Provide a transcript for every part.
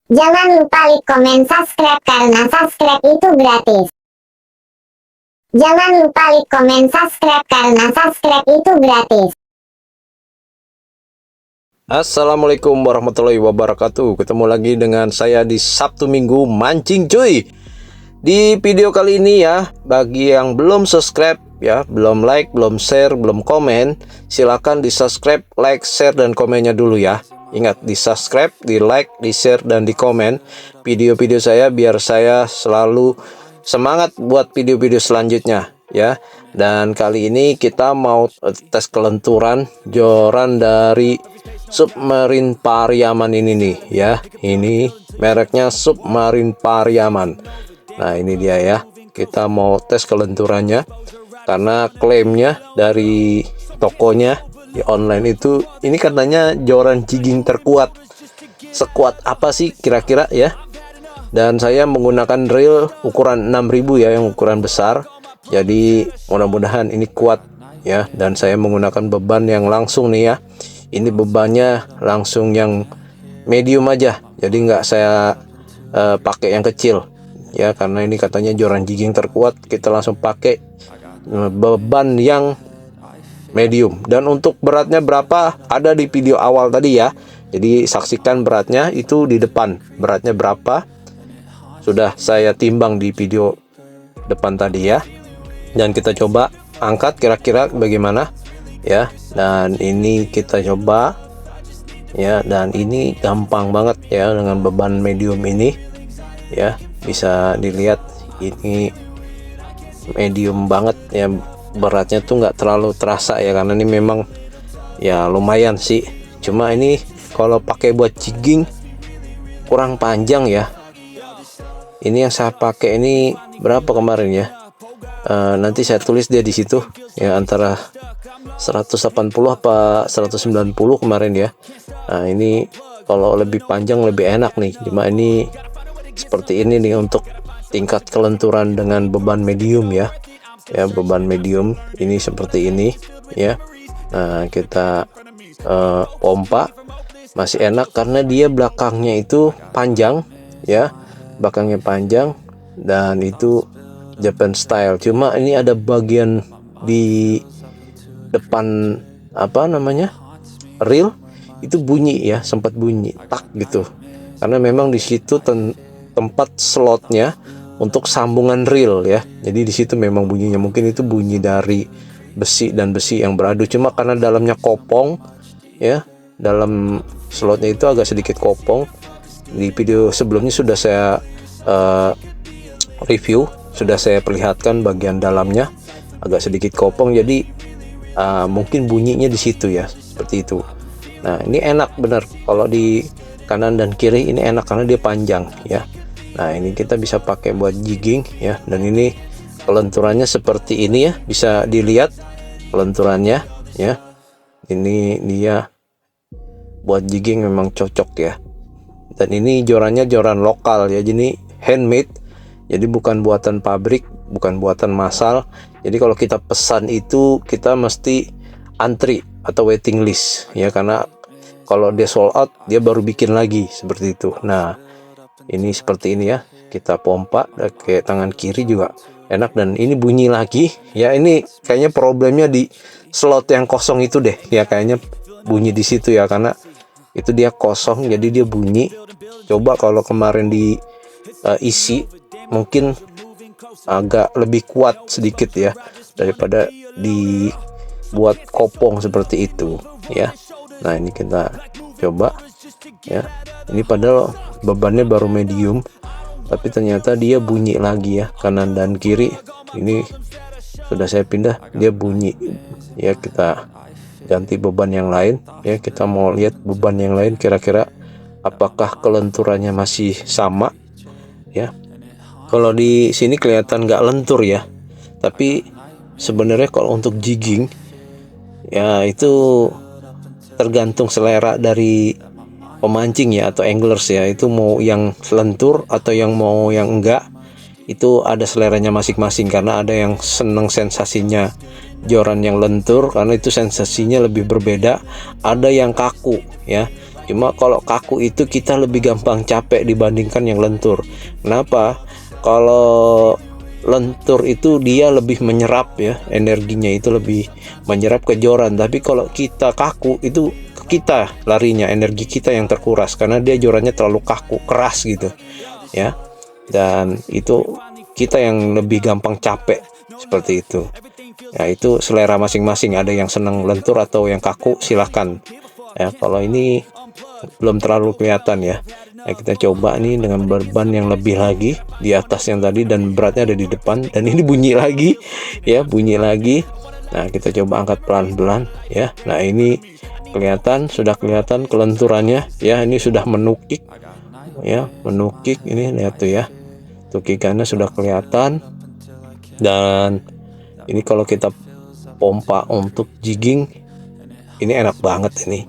Jangan lupa like, komen, subscribe karena subscribe itu gratis. Jangan lupa like, komen, subscribe karena subscribe itu gratis. Assalamualaikum warahmatullahi wabarakatuh. Ketemu lagi dengan saya di Sabtu Minggu Mancing cuy. Di video kali ini ya, bagi yang belum subscribe ya, belum like, belum share, belum komen, silakan di subscribe, like, share, dan komennya dulu ya. Ingat, di subscribe, di like, di share, dan di komen video-video saya biar saya selalu semangat buat video-video selanjutnya ya. Dan kali ini kita mau tes kelenturan joran dari Submarine Pariaman ini nih ya. Ini mereknya Submarine Pariaman. Nah ini dia ya, kita mau tes kelenturannya karena klaimnya dari tokonya di online itu ini katanya joran jigging terkuat. Sekuat apa sih kira-kira ya? Dan saya menggunakan reel ukuran 6000 ya, yang ukuran besar. Jadi mudah-mudahan ini kuat ya. Dan saya menggunakan beban yang langsung nih ya. Ini bebannya langsung yang medium aja. Jadi nggak saya pakai yang kecil ya, karena ini katanya joran jigging terkuat. Kita langsung pakai beban yang medium. Dan untuk beratnya berapa ada di video awal tadi ya. Jadi saksikan beratnya itu di depan. Beratnya berapa sudah saya timbang di video depan tadi ya. Dan kita coba angkat kira-kira bagaimana ya. Dan ini kita coba ya, dan ini gampang banget ya dengan beban medium ini ya. Bisa dilihat ini medium banget ya, beratnya tuh nggak terlalu terasa ya, karena ini memang ya lumayan sih. Cuma ini kalau pakai buat jigging kurang panjang ya. Ini yang saya pakai ini berapa kemarin ya? Nanti saya tulis dia di situ ya, antara 180 apa 190 kemarin ya. Nah ini kalau lebih panjang lebih enak nih. Cuma ini seperti ini nih untuk tingkat kelenturan dengan beban medium ya. Ya beban medium ini seperti ini ya. Nah kita pompa masih enak karena dia belakangnya itu panjang ya. Belakangnya panjang dan itu Japan style. Cuma ini ada bagian di depan apa namanya reel itu bunyi ya, sempat bunyi tak gitu, karena memang di situ tempat slotnya untuk sambungan reel ya. Jadi di situ memang bunyinya, mungkin itu bunyi dari besi dan besi yang beradu. Cuma karena dalamnya kopong ya, dalam slotnya itu agak sedikit kopong. Di video sebelumnya sudah saya review, sudah saya perlihatkan bagian dalamnya agak sedikit kopong. Jadi mungkin bunyinya di situ ya, seperti itu. Nah ini enak bener kalau di kanan dan kiri, ini enak karena dia panjang ya. Nah ini kita bisa pakai buat jigging ya. Dan ini kelenturannya seperti ini ya, bisa dilihat kelenturannya ya. Ini dia buat jigging memang cocok ya. Dan ini jorannya joran lokal ya, jadi handmade, jadi bukan buatan pabrik, bukan buatan massal. Jadi kalau kita pesan itu kita mesti antri atau waiting list ya, karena kalau dia sold out dia baru bikin lagi seperti itu. Nah ini seperti ini ya, kita pompa pakai tangan kiri juga enak. Dan ini bunyi lagi ya, ini kayaknya problemnya di slot yang kosong itu deh ya, kayaknya bunyi di situ ya, karena itu dia kosong jadi dia bunyi. Coba kalau kemarin di isi mungkin agak lebih kuat sedikit ya, daripada dibuat kopong seperti itu ya. Nah ini kita coba ya, ini padahal bebannya baru medium tapi ternyata dia bunyi lagi ya, kanan dan kiri. Ini sudah saya pindah dia bunyi ya. Kita ganti beban yang lain ya, kita mau lihat beban yang lain kira-kira apakah kelenturannya masih sama ya. Kalau di sini kelihatan nggak lentur ya, tapi sebenarnya kalau untuk jigging ya itu tergantung selera dari pemancing ya, atau anglers ya. Itu mau yang lentur atau yang mau yang enggak, itu ada seleranya masing-masing. Karena ada yang seneng sensasinya joran yang lentur karena itu sensasinya lebih berbeda. Ada yang kaku ya, Cuma kalau kaku itu kita lebih gampang capek dibandingkan yang lentur. Kenapa? Kalau lentur itu dia lebih menyerap ya, energinya itu lebih menyerap ke joran. Tapi kalau kita kaku itu kita larinya, energi kita yang terkuras karena dia jorannya terlalu kaku, keras gitu ya. Dan itu kita yang lebih gampang capek seperti itu. Ya, itu selera masing-masing. Ada yang senang lentur atau yang kaku, silahkan ya. Kalau ini belum terlalu kelihatan ya. Nah, kita coba nih dengan beban yang lebih lagi di atas yang tadi, dan beratnya ada di depan, dan ini bunyi lagi ya, bunyi lagi. Nah, kita coba angkat pelan-pelan ya. Nah, ini sudah kelihatan kelenturannya ya. Ini sudah menukik ya, menukik. Ini lihat tuh ya, tukikannya sudah kelihatan. Dan ini kalau kita pompa untuk jigging, ini enak banget ini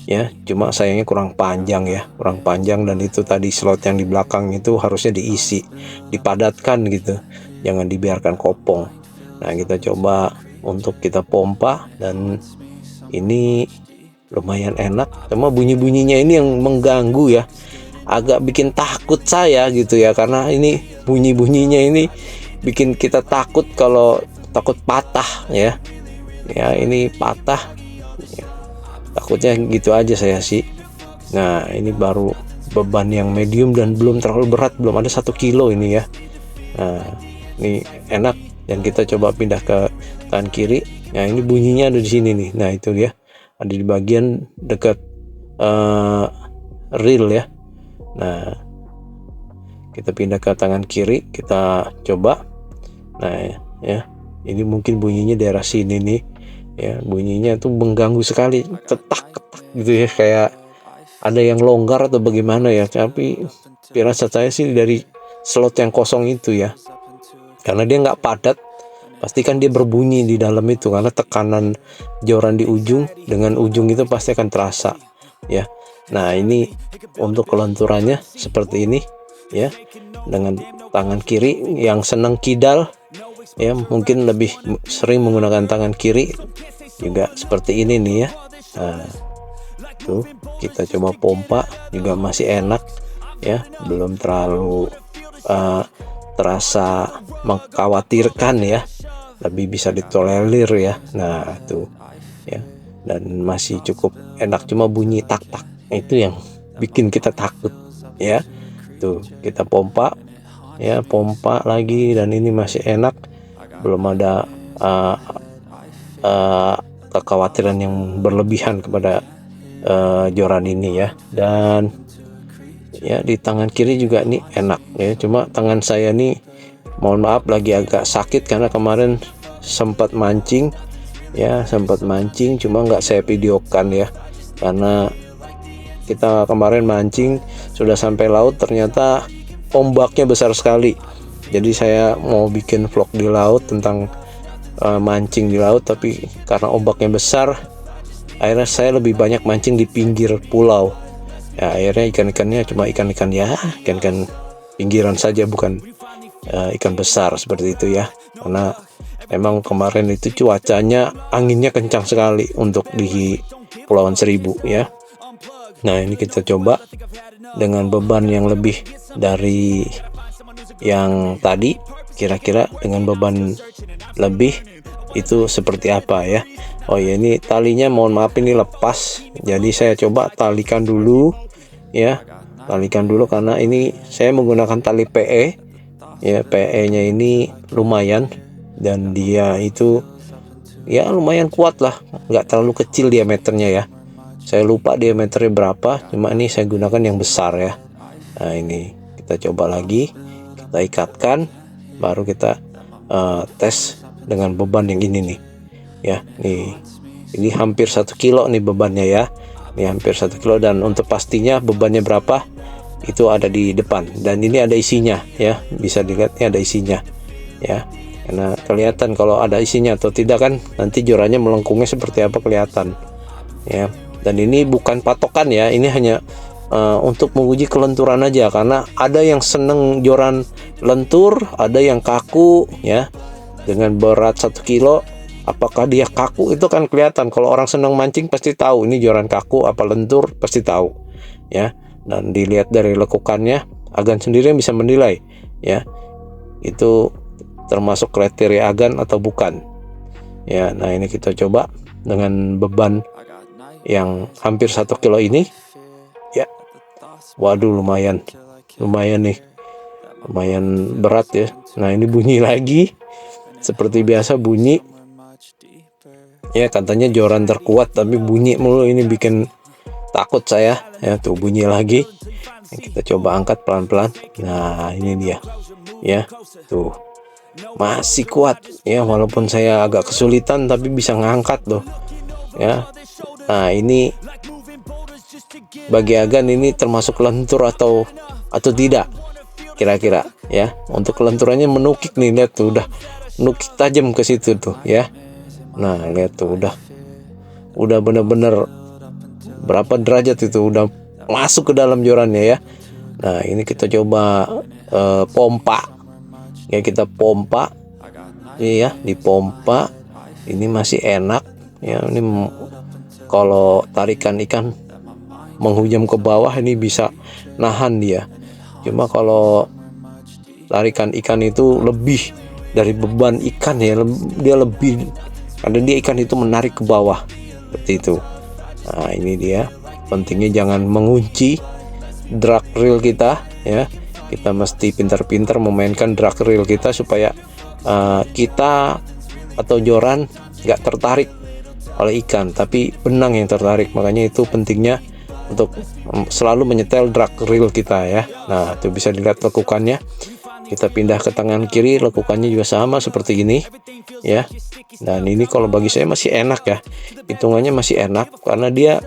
ya. Cuma sayangnya kurang panjang ya, kurang panjang. Dan itu tadi slot yang di belakang itu harusnya diisi, dipadatkan gitu, jangan dibiarkan kopong. Nah, kita coba untuk kita pompa, dan ini lumayan enak. Cuma bunyi-bunyinya ini yang mengganggu ya, agak bikin takut saya gitu ya, karena ini bunyi-bunyinya ini bikin kita takut, kalau takut patah ya. Ya, ini patah ya. Takutnya gitu aja saya sih. Nah, ini baru beban yang medium dan belum terlalu berat, belum ada 1 kilo ini ya. Nah, ini enak. Dan kita coba pindah ke tangan kiri. Nah, ini bunyinya ada di sini nih. Nah, itu dia, ada di bagian dekat reel ya. Nah, kita pindah ke tangan kiri, kita coba. Nah ya, ini mungkin bunyinya daerah sini nih ya, bunyinya tuh mengganggu sekali, tetak-tetak gitu ya, kayak ada yang longgar atau bagaimana ya. Tapi firasat saya sih dari slot yang kosong itu ya, karena dia nggak padat, pastikan dia berbunyi di dalam itu, karena tekanan joran di ujung dengan ujung itu pasti akan terasa ya. Nah, ini untuk kelenturannya seperti ini ya, dengan tangan kiri. Yang senang kidal ya, mungkin lebih sering menggunakan tangan kiri juga seperti ini nih ya. Nah, tuh kita coba pompa juga masih enak ya, belum terlalu terasa mengkhawatirkan ya, lebih bisa ditolerir ya. Nah, tuh ya, dan masih cukup enak. Cuma bunyi tak-tak itu yang bikin kita takut ya. Tuh, kita pompa ya, pompa lagi, dan ini masih enak, belum ada kekhawatiran yang berlebihan kepada joran ini ya. Dan ya, di tangan kiri juga nih enak ya. Cuma tangan saya nih, mohon maaf, lagi agak sakit karena kemarin sempat mancing ya, cuma nggak saya videokan ya, karena kita kemarin mancing sudah sampai laut, ternyata ombaknya besar sekali. Jadi saya mau bikin vlog di laut tentang mancing di laut, tapi karena ombaknya besar, akhirnya saya lebih banyak mancing di pinggir pulau ya. Akhirnya ikan-ikannya cuma ikan-ikan ya, ikan-ikan pinggiran saja, bukan ikan besar seperti itu ya. Karena memang kemarin itu cuacanya, anginnya kencang sekali untuk di Pulauan Seribu ya. Nah, ini kita coba dengan beban yang lebih dari yang tadi, kira-kira dengan beban lebih itu seperti apa ya. Oh ya, ini talinya mohon maaf ini lepas, jadi saya coba talikan dulu ya, karena ini saya menggunakan tali PE ya. PE nya ini lumayan, dan dia itu ya lumayan kuat lah, nggak terlalu kecil diameternya ya. Saya lupa diameternya berapa, cuma ini saya gunakan yang besar ya. Nah, ini kita coba lagi, kita ikatkan, baru kita tes dengan beban yang ini nih ya. Ini hampir 1 kilo nih bebannya ya. Ini hampir 1 kilo, dan untuk pastinya bebannya berapa itu ada di depan, dan ini ada isinya ya, bisa dilihat ini ada isinya ya. Karena kelihatan kalau ada isinya atau tidak kan, nanti jorannya melengkungnya seperti apa kelihatan ya. Dan ini bukan patokan ya, ini hanya untuk menguji kelenturan aja, karena ada yang seneng joran lentur, ada yang kaku ya. Dengan berat 1 kilo, apakah dia kaku itu kan kelihatan. Kalau orang seneng mancing pasti tahu ini joran kaku apa lentur, pasti tahu ya. Dan dilihat dari lekukannya, Agan sendiri yang bisa menilai ya, itu termasuk kriteria Agan atau bukan ya. Nah ini kita coba dengan beban yang hampir 1 kilo ini ya. Waduh, lumayan nih, lumayan berat ya. Nah ini bunyi lagi seperti biasa, bunyi ya, katanya joran terkuat tapi bunyi mulu, ini bikin takut saya ya. Tuh bunyi lagi. Kita coba angkat pelan-pelan. Nah ini dia ya, tuh masih kuat ya, walaupun saya agak kesulitan tapi bisa ngangkat loh ya. Nah ini bagi Agan ini termasuk lentur atau tidak kira-kira ya. Untuk kelenturannya menukik nih, lihat tuh udah nukik tajam ke situ tuh ya. Nah lihat tuh udah bener-bener berapa derajat itu, udah masuk ke dalam jorannya ya. Nah ini kita coba pompa ya, kita pompa ini ya, dipompa. Ini masih enak ya. Ini kalau tarikan ikan menghujam ke bawah ini bisa nahan dia. Cuma kalau tarikan ikan itu lebih dari beban ikan ya, dia lebih, karena dia ikan itu menarik ke bawah seperti itu. Nah ini dia pentingnya, jangan mengunci drag reel kita ya. Kita mesti pintar-pintar memainkan drag reel kita supaya kita atau joran nggak tertarik oleh ikan, tapi benang yang tertarik. Makanya itu pentingnya untuk selalu menyetel drag reel kita ya. Nah itu bisa dilihat lekukannya. Kita pindah ke tangan kiri, lekukannya juga sama seperti ini ya. Dan ini kalau bagi saya masih enak ya, hitungannya masih enak karena dia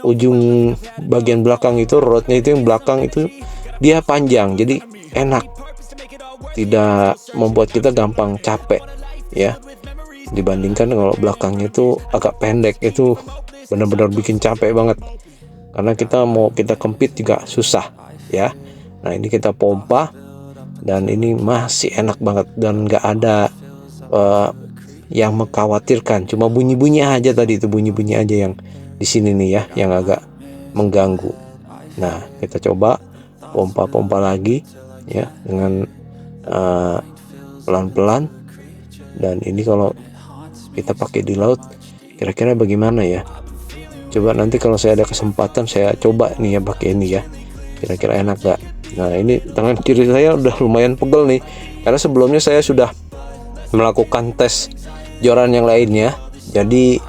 ujung bagian belakang itu, rodnya itu yang belakang itu dia panjang, jadi enak, tidak membuat kita gampang capek ya. Dibandingkan kalau belakangnya itu agak pendek, itu benar-benar bikin capek banget karena kita kempit juga susah ya. Nah ini kita pompa dan ini masih enak banget dan nggak ada yang mengkhawatirkan. Cuma bunyi-bunyi aja tadi, itu bunyi-bunyi aja yang di sini nih ya, yang agak mengganggu. Nah kita coba pompa lagi ya dengan pelan-pelan. Dan ini kalau kita pakai di laut kira-kira bagaimana ya? Coba nanti kalau saya ada kesempatan saya coba nih ya pakai ini ya, kira-kira enak gak? Nah ini tangan kiri saya udah lumayan pegel nih, karena sebelumnya saya sudah melakukan tes joran yang lainnya, jadi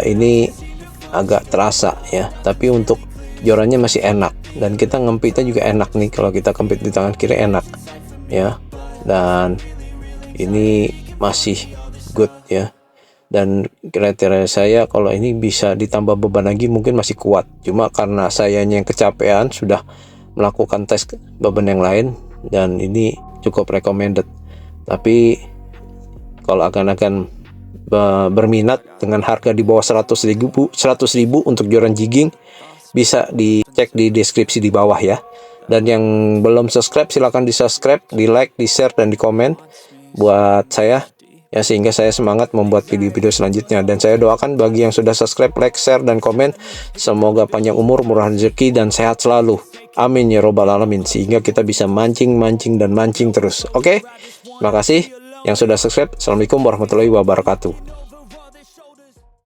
ini agak terasa ya. Tapi untuk jorannya masih enak, dan kita ngempitnya juga enak nih. Kalau kita kempit di tangan kiri enak ya, dan ini masih good ya. Dan kriteria saya kalau ini bisa ditambah beban lagi mungkin masih kuat. Cuma karena sayanya yang kecapean sudah melakukan tes beban yang lain, dan ini cukup recommended. Tapi kalau akan berminat dengan harga di bawah 100.000 untuk joran jigging, bisa dicek di deskripsi di bawah ya. Dan yang belum subscribe silahkan di subscribe, di like, di share, dan di komen buat saya ya, sehingga saya semangat membuat video-video selanjutnya. Dan saya doakan bagi yang sudah subscribe, like, share, dan komen, semoga panjang umur, murah rezeki, dan sehat selalu. Amin ya robbal alamin, sehingga kita bisa mancing terus. Oke, terima kasih yang sudah subscribe. Assalamualaikum warahmatullahi wabarakatuh.